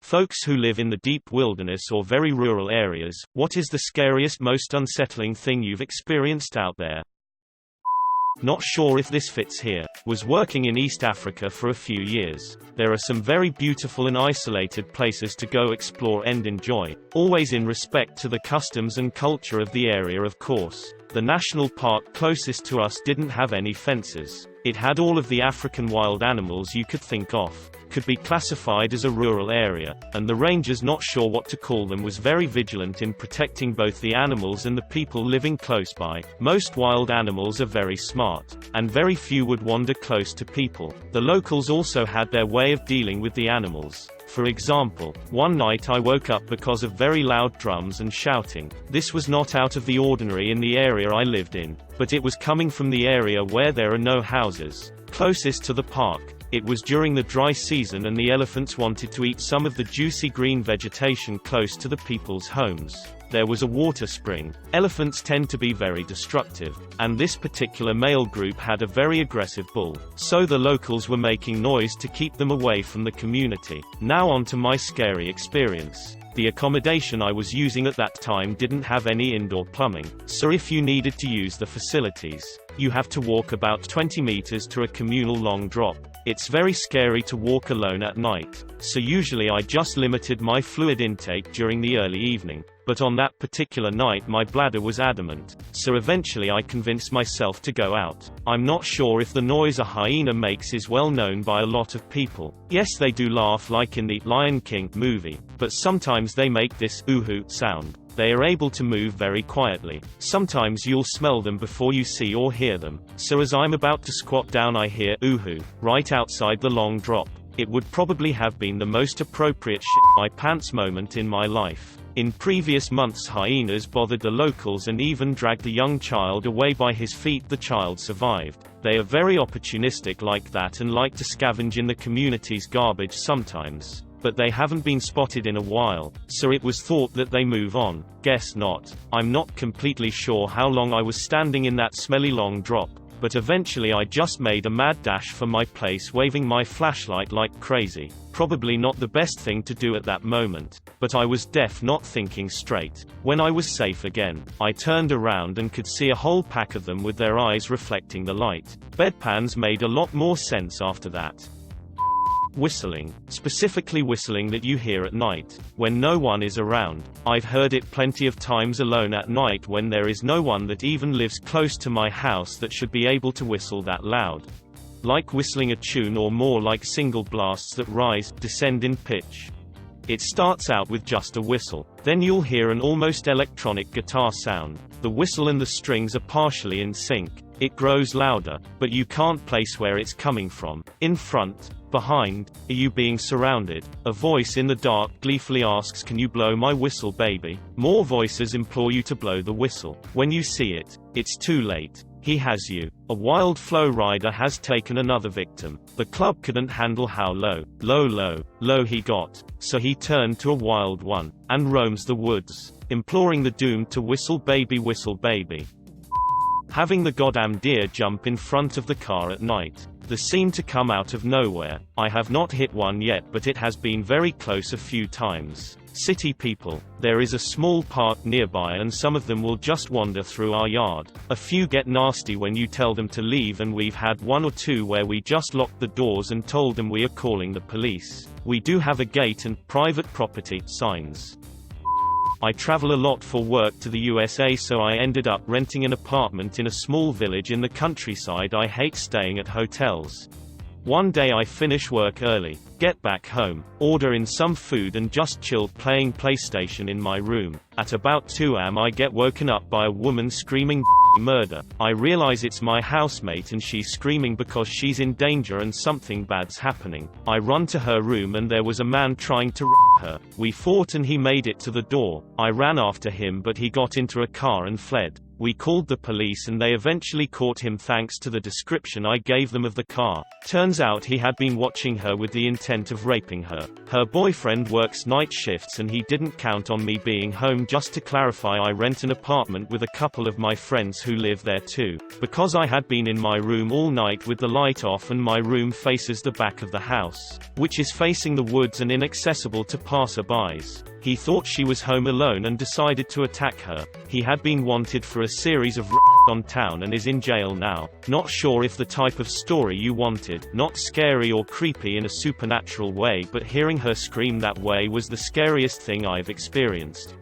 Folks who live in the deep wilderness or very rural areas, what is the scariest, most unsettling thing you've experienced out there? Not sure if this fits here. Was working in East Africa for a few years. There are some very beautiful and isolated places to go explore and enjoy, always in respect to the customs and culture of the area, of course. The national park closest to us didn't have any fences. It had all of the African wild animals you could think of. Could be classified as a rural area, and the rangers, not sure what to call them, was very vigilant in protecting both the animals and the people living close by. Most wild animals are very smart, and very few would wander close to people. The locals also had their way of dealing with the animals. For example, one night I woke up because of very loud drums and shouting. This was not out of the ordinary in the area I lived in, but it was coming from the area where there are no houses, closest to the park. It was during the dry season and the elephants wanted to eat some of the juicy green vegetation close to the people's homes. There was a water spring. Elephants tend to be very destructive, and this particular male group had a very aggressive bull. So the locals were making noise to keep them away from the community. Now on to my scary experience. The accommodation I was using at that time didn't have any indoor plumbing, so if you needed to use the facilities, you have to walk about 20 meters to a communal long drop. It's very scary to walk alone at night, so usually I just limited my fluid intake during the early evening. But on that particular night my bladder was adamant, so eventually I convinced myself to go out. I'm not sure if the noise a hyena makes is well known by a lot of people. Yes, they do laugh like in the Lion King movie, but sometimes they make this ooh-hoo sound. They are able to move very quietly. Sometimes you'll smell them before you see or hear them. So as I'm about to squat down I hear ooh-hoo right outside the long drop. It would probably have been the most appropriate shit my pants moment in my life. In previous months hyenas bothered the locals and even dragged a young child away by his feet. The child survived. They are very opportunistic like that and like to scavenge in the community's garbage sometimes. But they haven't been spotted in a while, so it was thought that they move on. Guess not. I'm not completely sure how long I was standing in that smelly long drop, but eventually I just made a mad dash for my place, waving my flashlight like crazy. Probably not the best thing to do at that moment, but I was deaf, not thinking straight. When I was safe again, I turned around and could see a whole pack of them with their eyes reflecting the light. Bedpans made a lot more sense after that. Whistling. Specifically whistling that you hear at night, when no one is around. I've heard it plenty of times alone at night when there is no one that even lives close to my house that should be able to whistle that loud. Like whistling a tune, or more like single blasts that rise, descend in pitch. It starts out with just a whistle. Then you'll hear an almost electronic guitar sound. The whistle and the strings are partially in sync. It grows louder, but you can't place where it's coming from. In front, behind, are you being surrounded? A voice in the dark gleefully asks, "Can you blow my whistle, baby?" More voices implore you to blow the whistle. When you see it, it's too late. He has you. A wild flow rider has taken another victim. The club couldn't handle how low he got, so he turned to a wild one, and roams the woods, imploring the doomed to whistle baby. Having the goddamn deer jump in front of the car at night. They seem to come out of nowhere. I have not hit one yet, but it has been very close a few times. City people. There is a small park nearby and some of them will just wander through our yard. A few get nasty when you tell them to leave, and we've had one or two where we just locked the doors and told them we are calling the police. We do have a gate and private property signs. I travel a lot for work to the USA, so I ended up renting an apartment in a small village in the countryside. I hate staying at hotels. One day I finish work early, get back home, order in some food and just chill playing PlayStation in my room. At about 2 am I get woken up by a woman screaming murder. I realize it's my housemate and she's screaming because she's in danger and something bad's happening. I run to her room and there was a man trying to rape her. We fought and he made it to the door. I ran after him but he got into a car and fled. We called the police and they eventually caught him thanks to the description I gave them of the car. Turns out he had been watching her with the intent of raping her. Her boyfriend works night shifts and he didn't count on me being home. Just to clarify, I rent an apartment with a couple of my friends who live there too. Because I had been in my room all night with the light off and my room faces the back of the house, which is facing the woods and inaccessible to passerbys, he thought she was home alone and decided to attack her. He had been wanted for a series of on town and is in jail now. Not sure if the type of story you wanted, not scary or creepy in a supernatural way, but hearing her scream that way was the scariest thing I've experienced.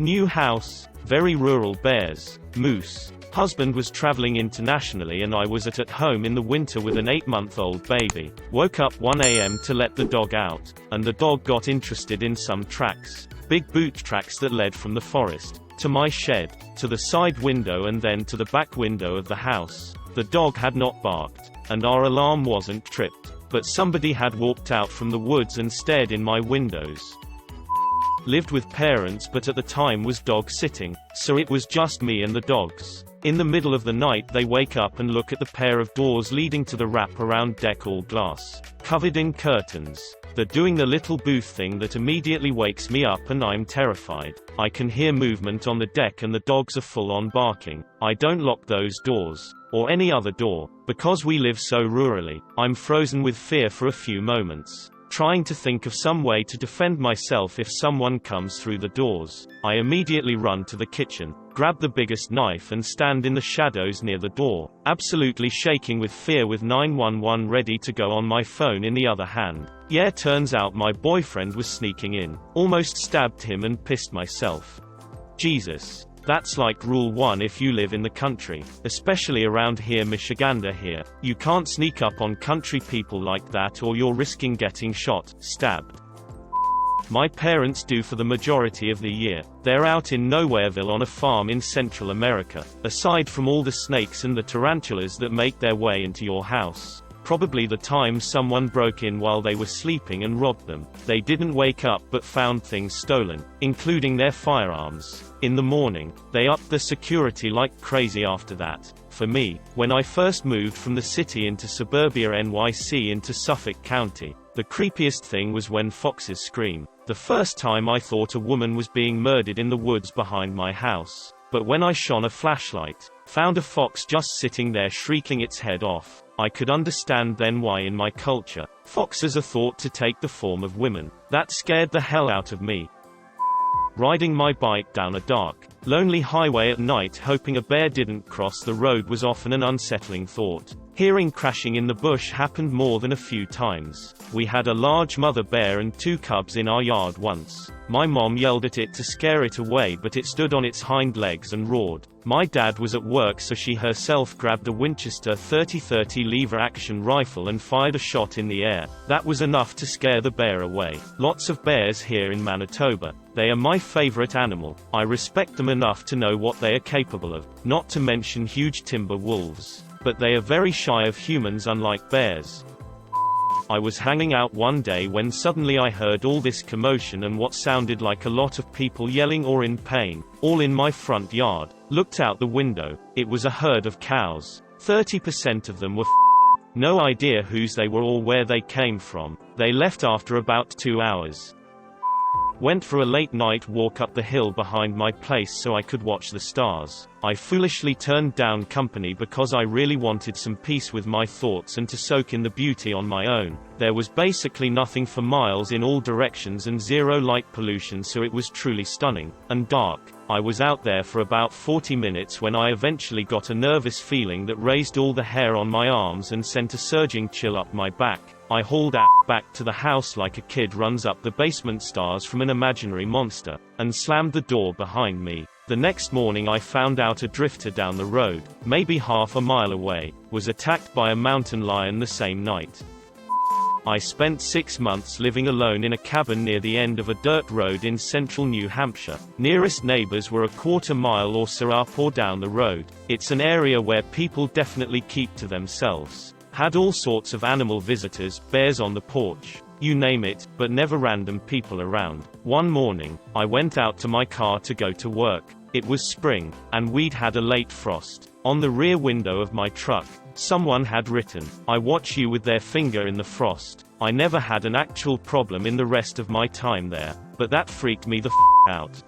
New house, very rural, bears, moose. Husband was traveling internationally and I was at home in the winter with an 8-month-old baby. Woke up 1 a.m. to let the dog out, and the dog got interested in some tracks. Big boot tracks that led from the forest to my shed, to the side window and then to the back window of the house. The dog had not barked, and our alarm wasn't tripped, but somebody had walked out from the woods and stared in my windows. Lived with parents but at the time was dog sitting, so it was just me and the dogs. In the middle of the night they wake up and look at the pair of doors leading to the wrap-around deck, all glass, covered in curtains. They're doing the little booth thing that immediately wakes me up and I'm terrified. I can hear movement on the deck and the dogs are full-on barking. I don't lock those doors, or any other door, because we live so rurally. I'm frozen with fear for a few moments, trying to think of some way to defend myself if someone comes through the doors. I immediately run to the kitchen, grab the biggest knife and stand in the shadows near the door, absolutely shaking with fear with 911 ready to go on my phone in the other hand. Yeah, turns out my boyfriend was sneaking in. Almost stabbed him and pissed myself. Jesus. That's like rule 1 if you live in the country, especially around here, Michiganda here. You can't sneak up on country people like that or you're risking getting shot, stabbed. My parents do for the majority of the year. They're out in Nowhereville on a farm in Central America. Aside from all the snakes and the tarantulas that make their way into your house, probably the time someone broke in while they were sleeping and robbed them. They didn't wake up but found things stolen, including their firearms. In the morning, they upped the security like crazy after that. For me, when I first moved from the city into suburbia NYC into Suffolk County, the creepiest thing was when foxes scream. The first time I thought a woman was being murdered in the woods behind my house. But when I shone a flashlight, found a fox just sitting there shrieking its head off, I could understand then why in my culture, foxes are thought to take the form of women. That scared the hell out of me. Riding my bike down a dark, lonely highway at night hoping a bear didn't cross the road was often an unsettling thought. Hearing crashing in the bush happened more than a few times. We had a large mother bear and 2 cubs in our yard once. My mom yelled at it to scare it away but it stood on its hind legs and roared. My dad was at work so she herself grabbed a Winchester .30-30 lever-action rifle and fired a shot in the air. That was enough to scare the bear away. Lots of bears here in Manitoba. They are my favorite animal. I respect them enough to know what they are capable of, not to mention huge timber wolves. But they are very shy of humans unlike bears. I was hanging out one day when suddenly I heard all this commotion and what sounded like a lot of people yelling or in pain, all in my front yard. Looked out the window. It was a herd of cows. 30% of them were no idea whose they were or where they came from. They left after about 2 hours. Went for a late night walk up the hill behind my place so I could watch the stars. I foolishly turned down company because I really wanted some peace with my thoughts and to soak in the beauty on my own. There was basically nothing for miles in all directions and zero light pollution, so it was truly stunning and dark. I was out there for about 40 minutes when I eventually got a nervous feeling that raised all the hair on my arms and sent a surging chill up my back. I hauled back to the house like a kid runs up the basement stairs from an imaginary monster, and slammed the door behind me. The next morning I found out a drifter down the road, maybe half a mile away, was attacked by a mountain lion the same night. I spent 6 months living alone in a cabin near the end of a dirt road in central New Hampshire. Nearest neighbors were a quarter mile or so up or down the road. It's an area where people definitely keep to themselves. Had all sorts of animal visitors, bears on the porch, you name it, but never random people around. One morning, I went out to my car to go to work. It was spring, and we'd had a late frost. On the rear window of my truck, someone had written, "I watch you," with their finger in the frost. I never had an actual problem in the rest of my time there, but that freaked me the out.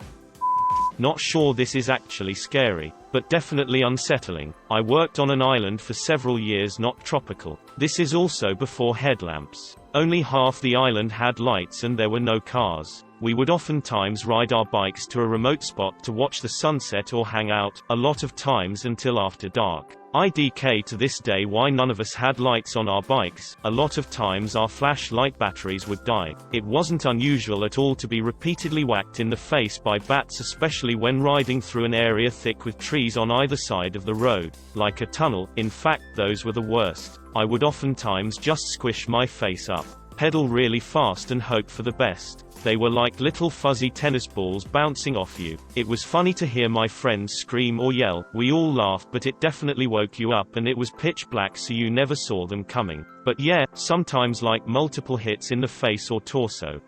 Not sure this is actually scary, but definitely unsettling. I worked on an island for several years, not tropical. This is also before headlamps. Only half the island had lights and there were no cars. We would oftentimes ride our bikes to a remote spot to watch the sunset or hang out, a lot of times until after dark. IDK to this day why none of us had lights on our bikes. A lot of times our flashlight batteries would die. It wasn't unusual at all to be repeatedly whacked in the face by bats, especially when riding through an area thick with trees on either side of the road, like a tunnel. In fact, those were the worst. I would oftentimes just squish my face up, pedal really fast and hope for the best. They were like little fuzzy tennis balls bouncing off you. It was funny to hear my friends scream or yell. We all laughed, but it definitely woke you up, and it was pitch black, so you never saw them coming. But yeah, sometimes like multiple hits in the face or torso.